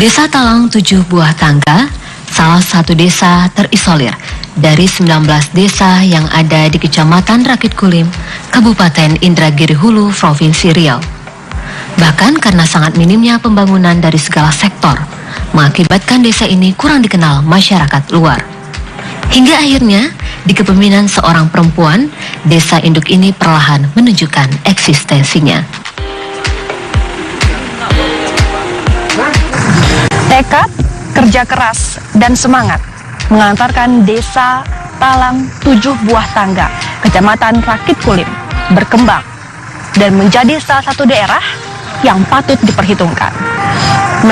Desa Talang 7 Buah Tangga, salah satu desa terisolir dari 19 desa yang ada di Kecamatan Rakit Kulim, Kabupaten Indragiri Hulu, Provinsi Riau. Bahkan karena sangat minimnya pembangunan dari segala sektor, mengakibatkan desa ini kurang dikenal masyarakat luar. Hingga akhirnya, di kepemimpinan seorang perempuan, desa induk ini perlahan menunjukkan eksistensinya. Tekad, kerja keras, dan semangat mengantarkan desa Talang 7 Buah Tangga, Kecamatan Rakit Kulim, berkembang dan menjadi salah satu daerah yang patut diperhitungkan.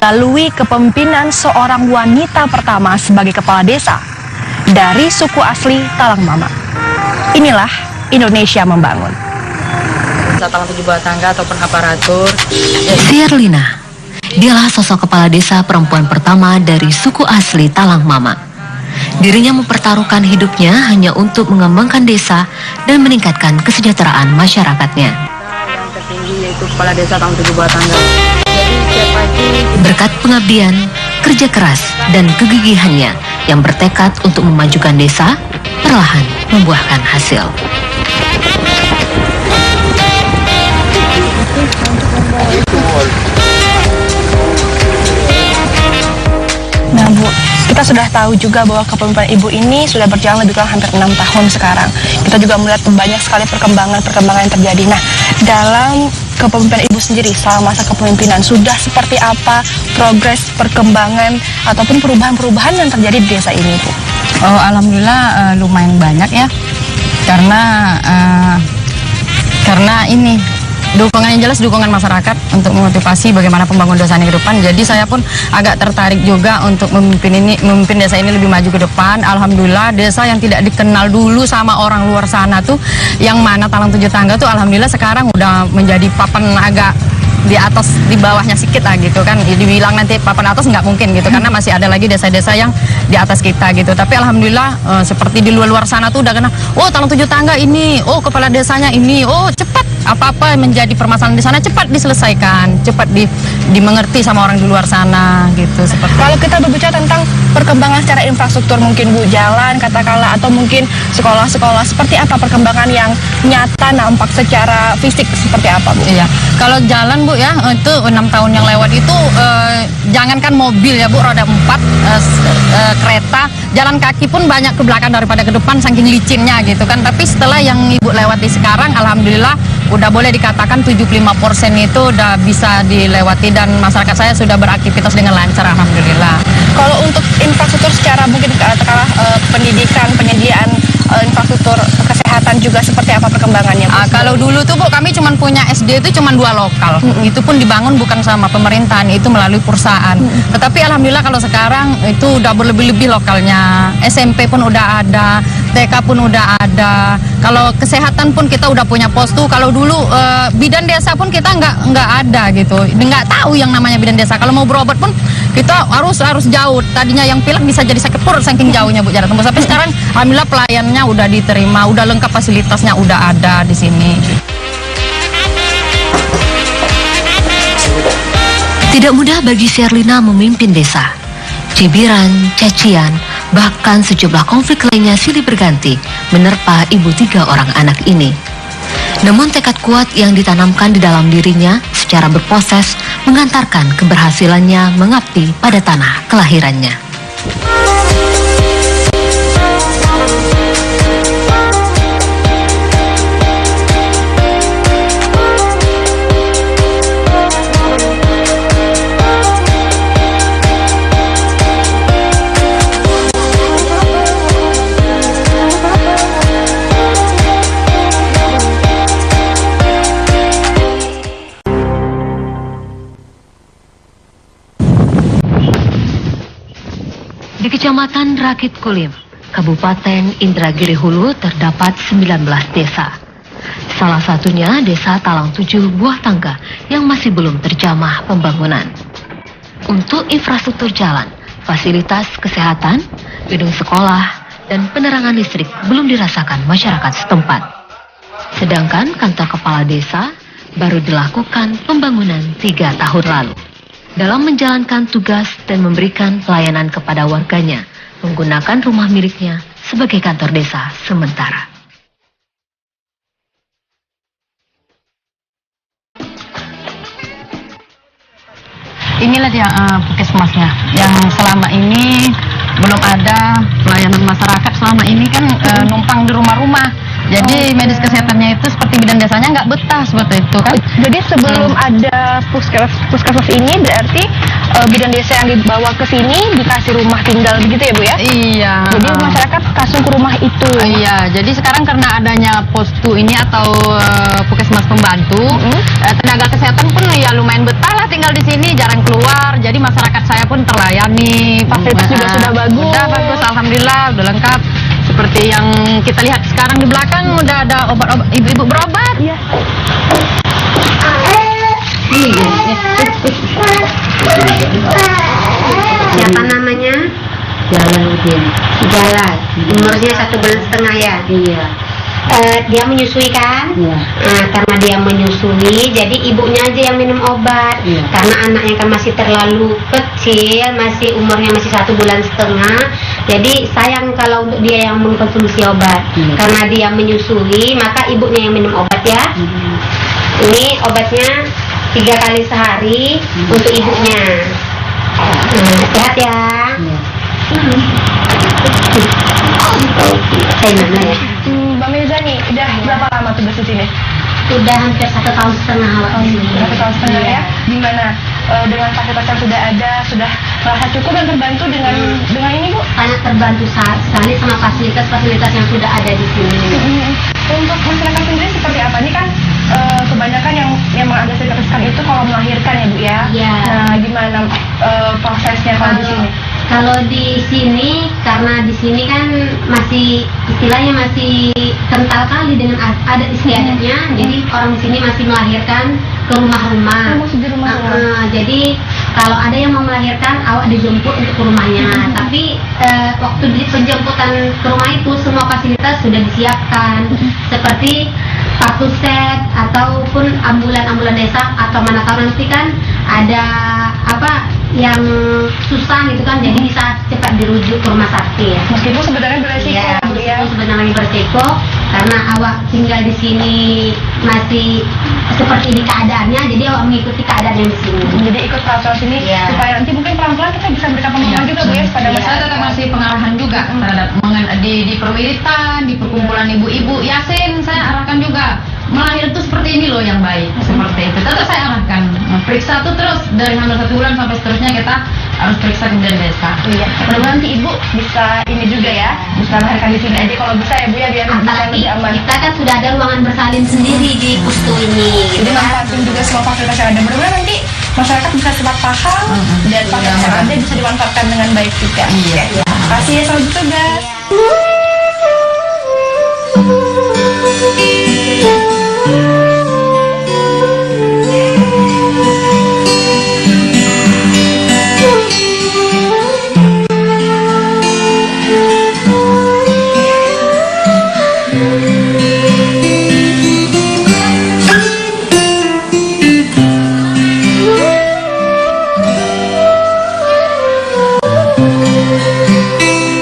Melalui kepemimpinan seorang wanita pertama sebagai kepala desa dari suku asli Talang Mama. Inilah Indonesia membangun. Talang 7 Buah Tangga ataupun aparatur. Sierlina, dialah sosok kepala desa perempuan pertama dari suku asli Talang Mama. Dirinya mempertaruhkan hidupnya hanya untuk mengembangkan desa dan meningkatkan kesejahteraan masyarakatnya. Yang tertinggi yaitu kepala desa Talang 7 Buah Tangga. Jadi setiap pagi Berkat pengabdian, kerja keras, dan kegigihannya yang bertekad untuk memajukan desa, perlahan membuahkan hasil. Nah Bu, kita sudah tahu juga bahwa kepemimpinan Ibu ini sudah berjalan lebih kurang hampir 6 tahun sekarang. Kita juga melihat banyak sekali perkembangan yang terjadi. Nah, dalam kepemimpinan Ibu sendiri selama masa kepemimpinan, sudah seperti apa progres perkembangan ataupun perubahan-perubahan yang terjadi di desa ini, Bu? Oh, alhamdulillah lumayan banyak ya. Karena ini dukungan yang jelas, dukungan masyarakat untuk memotivasi bagaimana pembangunan desa ini ke depan. Jadi saya pun agak tertarik juga untuk memimpin desa ini lebih maju ke depan. Alhamdulillah desa yang tidak dikenal dulu sama orang luar sana tuh, yang mana Talang 7 Tangga tuh alhamdulillah sekarang udah menjadi papan agak di atas, di bawahnya sedikit lah gitu kan. Dibilang nanti papan atas nggak mungkin gitu, karena masih ada lagi desa-desa yang di atas kita gitu. Tapi alhamdulillah seperti di luar sana tuh udah kena, oh Talang 7 Tangga ini, oh kepala desanya ini, oh cepat apa-apa menjadi permasalahan di sana cepat diselesaikan, cepat dimengerti sama orang di luar sana gitu. Seperti Kalau kita berbicara tentang perkembangan secara infrastruktur, mungkin Bu, jalan katakanlah, atau mungkin sekolah-sekolah, seperti apa perkembangan yang nyata nampak secara fisik, seperti apa Bu? Iya, kalau jalan Bu ya, itu 6 tahun yang lewat itu jangankan mobil ya Bu, roda 4, kereta, jalan kaki pun banyak ke belakang daripada ke depan saking licinnya gitu kan. Tapi setelah yang Ibu lewati sekarang, alhamdulillah udah boleh dikatakan 75% itu udah bisa dilewati dan masyarakat saya sudah beraktivitas dengan lancar, alhamdulillah. Kalau untuk infrastruktur secara mungkin katakanlah pendidikan, penyediaan infrastruktur kesehatan juga seperti apa perkembangannya, Bu? Kalau dulu tuh Bu, kami cuma punya SD itu cuma 2 lokal. Itu pun dibangun bukan sama pemerintahan, itu melalui perusahaan. Tetapi alhamdulillah kalau sekarang itu udah berlebih-lebih lokalnya. SMP pun udah ada, TK pun udah ada. Kalau kesehatan pun kita udah punya pos tuh. Kalau dulu bidan desa pun kita nggak ada gitu, nggak tahu yang namanya bidan desa. Kalau mau berobat pun kita harus jauh. Tadinya yang pilek bisa jadi sakit perut saking jauhnya Bu jarak tempuh. Tapi sekarang alhamdulillah pelayannya udah diterima, udah lengkap, fasilitasnya udah ada di sini. Tidak mudah bagi Sierlina memimpin desa. Cibiran, cacian, bahkan sejumlah konflik lainnya silih berganti menerpa ibu 3 orang anak ini. Namun tekad kuat yang ditanamkan di dalam dirinya secara berproses mengantarkan keberhasilannya mengabdi pada tanah kelahirannya. Di Kecamatan Rakit Kulim, Kabupaten Indragiri Hulu terdapat 19 desa. Salah satunya Desa Talang 7 Buah Tangga yang masih belum terjamah pembangunan. Untuk infrastruktur jalan, fasilitas kesehatan, gedung sekolah, dan penerangan listrik belum dirasakan masyarakat setempat. Sedangkan kantor kepala desa baru dilakukan pembangunan 3 tahun lalu. Dalam menjalankan tugas dan memberikan pelayanan kepada warganya, menggunakan rumah miliknya sebagai kantor desa sementara. Inilah dia puskesmasnya yang selama ini belum ada pelayanan masyarakat. Selama ini kan numpang di rumah-rumah. Jadi medis kesehatannya itu seperti bidan desanya nggak betah seperti itu kan. Jadi sebelum ada puskesmas ini berarti bidan desa yang dibawa ke sini dikasih rumah tinggal begitu ya Bu ya? Iya. Jadi masyarakat langsung ke rumah itu. Iya, jadi sekarang karena adanya postu ini atau puskesmas pembantu, tenaga kesehatan pun ya lumayan betah lah tinggal di sini, jarang keluar. Jadi masyarakat saya pun terlayani. Fasilitas juga sudah bagus. Sudah bagus, alhamdulillah, udah lengkap. Seperti yang kita lihat sekarang di belakang udah ada obat-obat, ibu-ibu berobat. Iya. Siapa namanya? Jalaluddin. Jalal. Umurnya 1,5 bulan ya? Iya. Dia menyusui kan? Iya. Karena dia menyusui, jadi ibunya aja yang minum obat. Iya. Karena anaknya kan masih terlalu kecil, masih umurnya masih 1,5 bulan. Jadi sayang kalau untuk dia yang mengkonsumsi obat. Iya. Karena dia menyusui, maka ibunya yang minum obat ya. Ini obatnya 3 kali sehari untuk ibunya. Sehat ya. Mana ya? Mbak Mirza nih, udah berapa lama tugas di sini? Sudah hampir 1,5 tahun awal. 1,5 tahun ya. Gimana dengan fasilitas yang sudah ada, sudah merasa cukup dan terbantu dengan ini Bu? Sangat terbantu sekali sama fasilitas yang sudah ada di sini. Untuk masyarakat sendiri seperti apa? Ini kan kebanyakan yang mengagresifkan itu kalau melahirkan ya Bu ya? Iya. Nah gimana prosesnya kalau di sini? Kalau di sini, karena di sini kan masih istilahnya masih kental kali dengan adat istiadatnya, jadi orang di sini masih melahirkan ke rumah-rumah. Jadi kalau ada yang mau melahirkan, awak dijemput untuk ke rumahnya. Tapi waktu di penjemputan ke rumah itu semua fasilitas sudah disiapkan, seperti pakuset ataupun ambulan desa, atau mana tahu nanti kan ada yang susah gitu kan, jadi bisa cepat dirujuk ke rumah sakit. Meskipun sebenarnya beresiko ya, ya. Sebenarnya beresiko karena awak tinggal di sini masih seperti ini keadaannya, jadi awak mengikuti keadaan yang di sini. Jadi ikut peraturan sini supaya nanti mungkin pelan-pelan kita bisa berikan pemahaman juga Bu ya pada masyarakat. Saya tetap masih pengarahan juga terhadap di perwiritan, di perkumpulan ibu-ibu Yasin, saya arahkan juga melahir itu seperti ini loh yang baik, seperti itu. Tetap saya arahkan periksa tuh terus dari hamil 1 bulan sampai seterusnya kita harus periksa ke bidan desa. Iya. Mudah-mudahan nanti ibu bisa ini juga ya, bisa melahirkan di sini aja kalau bisa ya Bu ya, biar bisa lebih aman. Kita kan sudah ada ruangan bersalin sendiri di pustu ini. Jadi manfaatin juga semua fasilitas yang ada. Mudah-mudahan nanti masyarakat bisa cepat paham dan fasilitas yang ada bisa dimanfaatkan dengan baik juga. Iya. Terima kasih ya, selamat bertugas.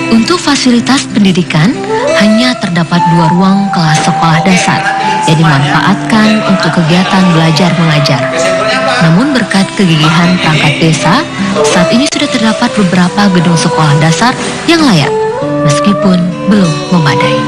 Untuk fasilitas pendidikan hanya terdapat 2 ruang kelas sekolah dasar yang dimanfaatkan untuk kegiatan belajar mengajar. Namun berkat kegigihan perangkat desa, saat ini sudah terdapat beberapa gedung sekolah dasar yang layak, meskipun belum memadai.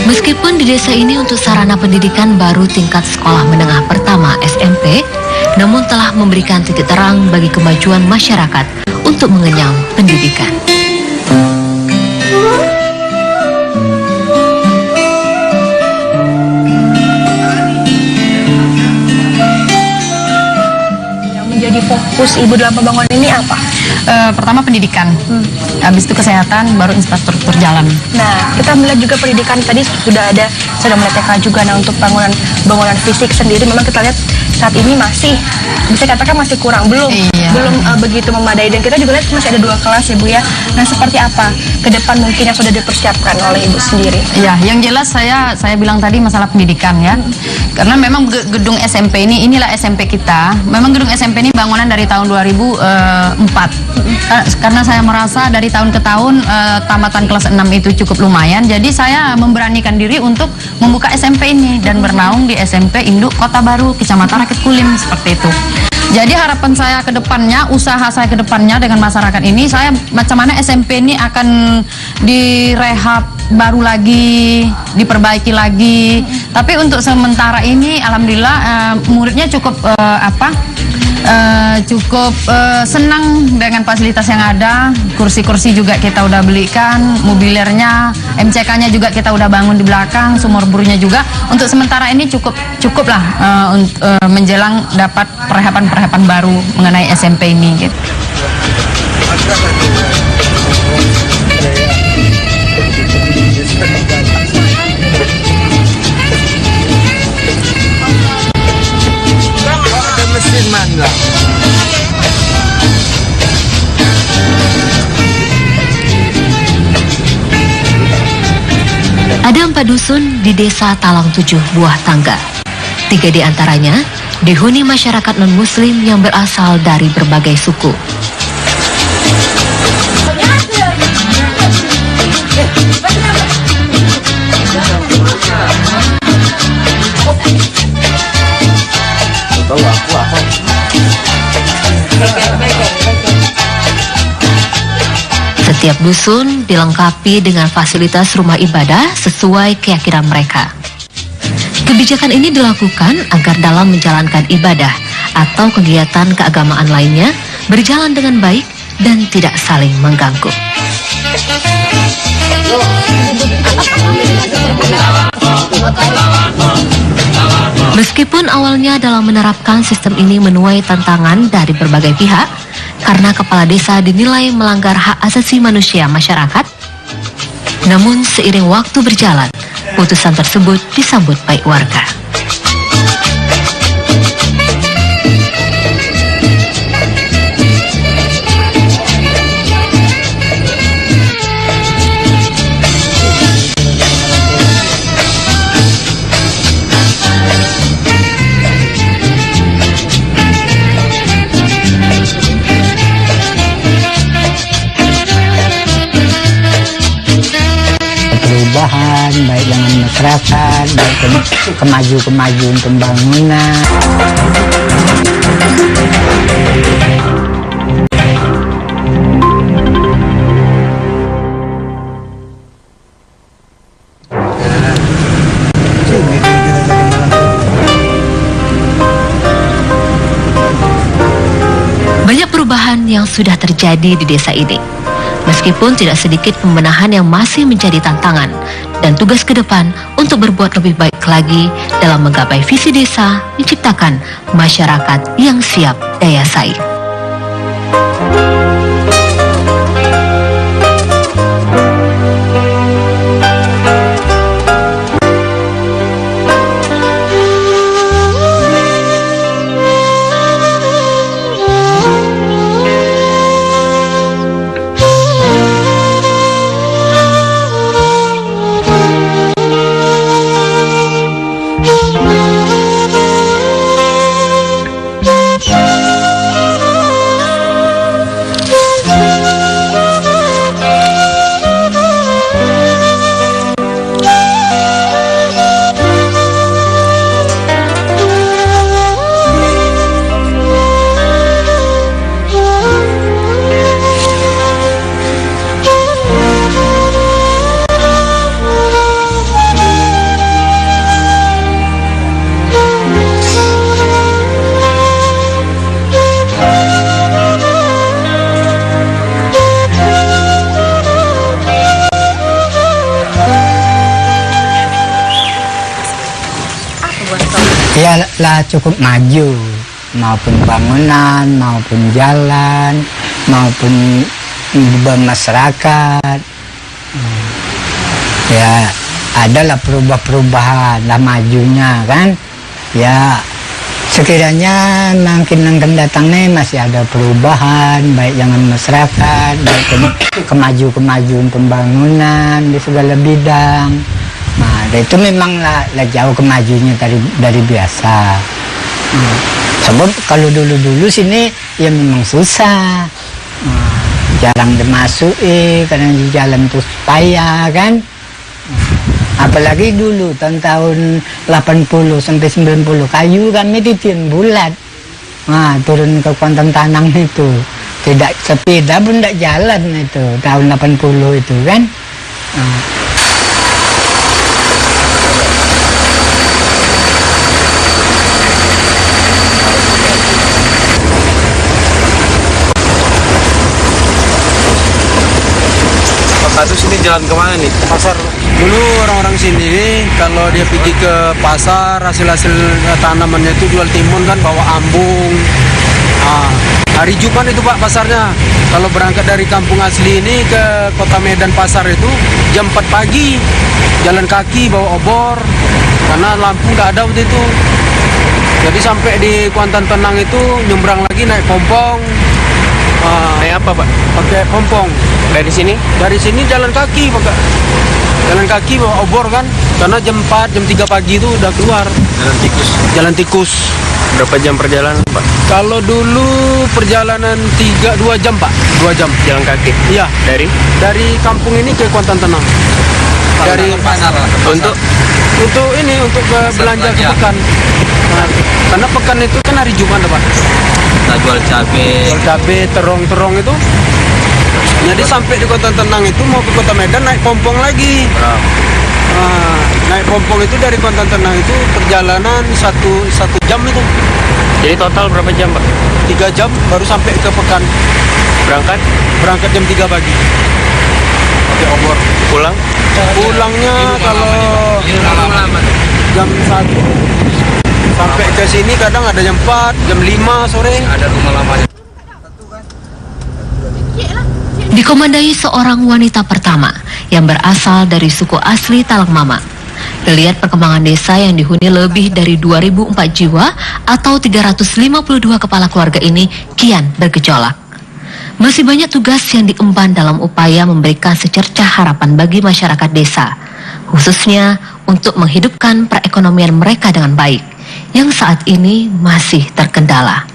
Meskipun di desa ini untuk sarana pendidikan baru tingkat sekolah menengah pertama SMP, namun telah memberikan titik terang bagi kemajuan masyarakat untuk mengenyam pendidikan. Yang menjadi fokus Ibu dalam pembangunan ini apa? Pertama pendidikan, habis itu kesehatan, baru infrastruktur jalan. Nah, kita melihat juga pendidikan tadi sudah melihat TK juga. Nah, untuk bangunan fisik sendiri memang kita lihat saat ini masih bisa katakan masih kurang, belum begitu memadai, dan kita juga lihat masih ada 2 kelas ya Bu ya. Nah, seperti apa ke depan mungkin yang sudah dipersiapkan oleh Ibu sendiri? Ya, yang jelas saya bilang tadi masalah pendidikan ya. Karena memang gedung SMP inilah SMP kita. Memang gedung SMP ini bangunan dari tahun 2004. Karena saya merasa dari tahun ke tahun tamatan kelas 6 itu cukup lumayan, jadi saya memberanikan diri untuk membuka SMP ini dan bernaung di SMP Induk Kota Baru, Kecamatan Rakit Kulim, seperti itu. Jadi harapan saya ke depannya, usaha saya ke depannya dengan masyarakat ini, saya macam mana SMP ini akan direhab baru lagi, diperbaiki lagi. Tapi untuk sementara ini alhamdulillah muridnya cukup senang dengan fasilitas yang ada. Kursi-kursi juga kita udah belikan, mobilirnya, MCK-nya juga kita udah bangun di belakang, sumur burunya juga. Untuk sementara ini cukup lah menjelang dapat perhepan baru mengenai SMP ini gitu. Mesin mana? Ada 4 dusun di desa Talang 7 Buah Tangga. 3 di antaranya dihuni masyarakat non-muslim yang berasal dari berbagai suku. Setiap dusun dilengkapi dengan fasilitas rumah ibadah sesuai keyakinan mereka. Kebijakan ini dilakukan agar dalam menjalankan ibadah atau kegiatan keagamaan lainnya berjalan dengan baik dan tidak saling mengganggu. Meskipun awalnya dalam menerapkan sistem ini menuai tantangan dari berbagai pihak, karena kepala desa dinilai melanggar hak asasi manusia masyarakat, namun seiring waktu berjalan, putusan tersebut disambut baik warga. Perubahan baik dengan masyarakat, baik kemajuan pembangunan. Banyak perubahan yang sudah terjadi di desa ini. Meskipun tidak sedikit pembenahan yang masih menjadi tantangan dan tugas ke depan untuk untuk berbuat lebih baik lagi dalam menggapai visi desa menciptakan masyarakat yang siap daya saing. Ya lah cukup maju, maupun bangunan, maupun jalan, maupun beban masyarakat. Ya adalah perubahan lah majunya kan. Ya sekiranya makin akan datangnya masih ada perubahan baik dengan masyarakat, baik kemajuan pembangunan di segala bidang. Nah, itu memang lah jauh kemajunya dari biasa. Sebab kalau dulu sini ya memang susah, jarang dimasuki karena di jalan terus payah kan. Apalagi dulu tahun 80 sampai 90 kayu kami titian bulat. Nah, turun ke Kuantan Tanang itu tidak sepeda pun tidak jalan itu tahun 80 itu kan. Terus ini jalan kemana nih? Pasar. Dulu orang-orang sini kalau dia pergi ke pasar hasil-hasil tanamannya itu jual timun kan bawa ambung. Hari Jumat itu Pak pasarnya. Kalau berangkat dari kampung asli ini ke kota Medan pasar itu jam 4 pagi. Jalan kaki bawa obor karena lampu nggak ada waktu itu. Jadi sampai di Kuantan Tenang itu nyebrang lagi naik pompong. Naik apa Pak? Pakai pompong. Dari sini? Dari sini jalan kaki Pak. Jalan kaki bawa obor kan. Karena jam 4, jam 3 pagi itu udah keluar. Jalan tikus. Jalan tikus. Berapa jam perjalanan Pak? Kalau dulu perjalanan 2 jam Pak. 2 jam. Jalan kaki? Iya. Dari kampung ini ke Kuantan Tenang. Dari pasar. Untuk ke belanja ke pekan. Nah, karena pekan itu kan hari Jumat Pak. Kita jual cabai, terong itu. Jadi sampai di Kota Tenang itu mau ke Kota Medan naik pompong lagi. Naik pompong itu dari Kota Tenang itu perjalanan satu jam itu. Jadi total berapa jam Pak? 3 jam baru sampai ke pekan. Berangkat jam 3 pagi. Pakai obor. Pulangnya kalau jam 1 sampai ke sini kadang ada jam 4, jam 5 sore. Ada rumah lamanya. Dikomandai seorang wanita pertama yang berasal dari suku asli Talang Mama. Dilihat perkembangan desa yang dihuni lebih dari 2004 jiwa atau 352 kepala keluarga ini kian bergejolak. Masih banyak tugas yang diemban dalam upaya memberikan secercah harapan bagi masyarakat desa, khususnya untuk menghidupkan perekonomian mereka dengan baik, yang saat ini masih terkendala.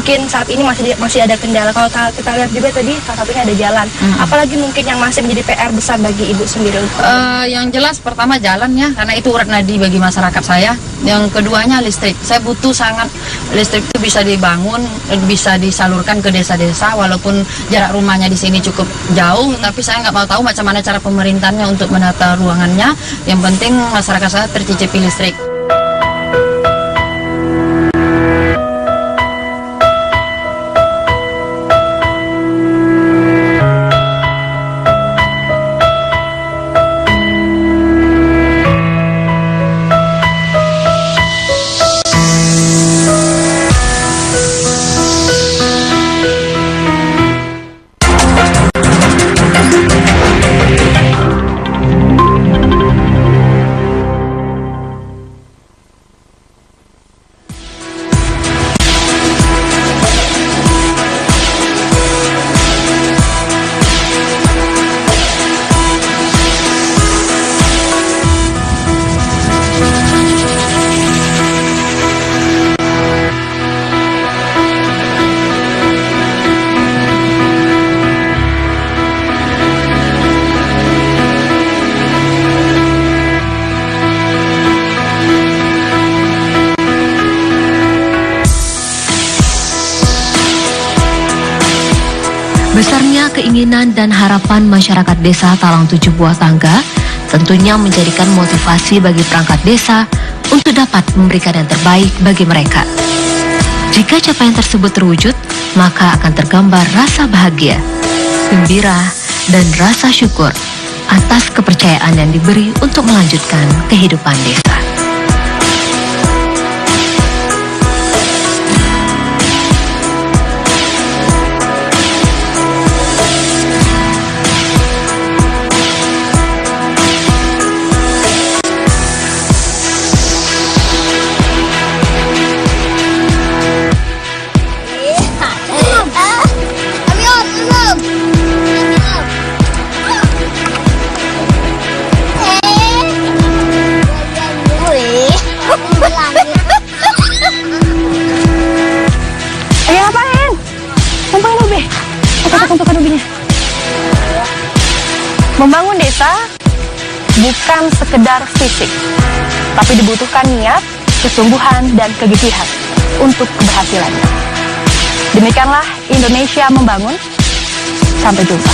mungkin saat ini masih ada kendala. Kalau kita lihat juga tadi salah satunya ada jalan. Apalagi mungkin yang masih menjadi PR besar bagi Ibu sendiri? Yang jelas pertama jalan ya, karena itu urat nadi bagi masyarakat saya. Yang keduanya listrik. Saya butuh sangat listrik itu bisa dibangun, bisa disalurkan ke desa-desa walaupun jarak rumahnya di sini cukup jauh, tapi saya nggak mau tahu macam mana cara pemerintahnya untuk menata ruangannya. Yang penting masyarakat saya tercicipi listrik. Besarnya keinginan dan harapan masyarakat desa Talang Tujuh Buah Tangga tentunya menjadikan motivasi bagi perangkat desa untuk dapat memberikan yang terbaik bagi mereka. Jika capaian tersebut terwujud, maka akan tergambar rasa bahagia, gembira, dan rasa syukur atas kepercayaan yang diberi untuk melanjutkan kehidupan desa. Membangun desa bukan sekedar fisik, tapi dibutuhkan niat, kesungguhan, dan kegigihan untuk keberhasilannya. Demikianlah Indonesia Membangun. Sampai jumpa.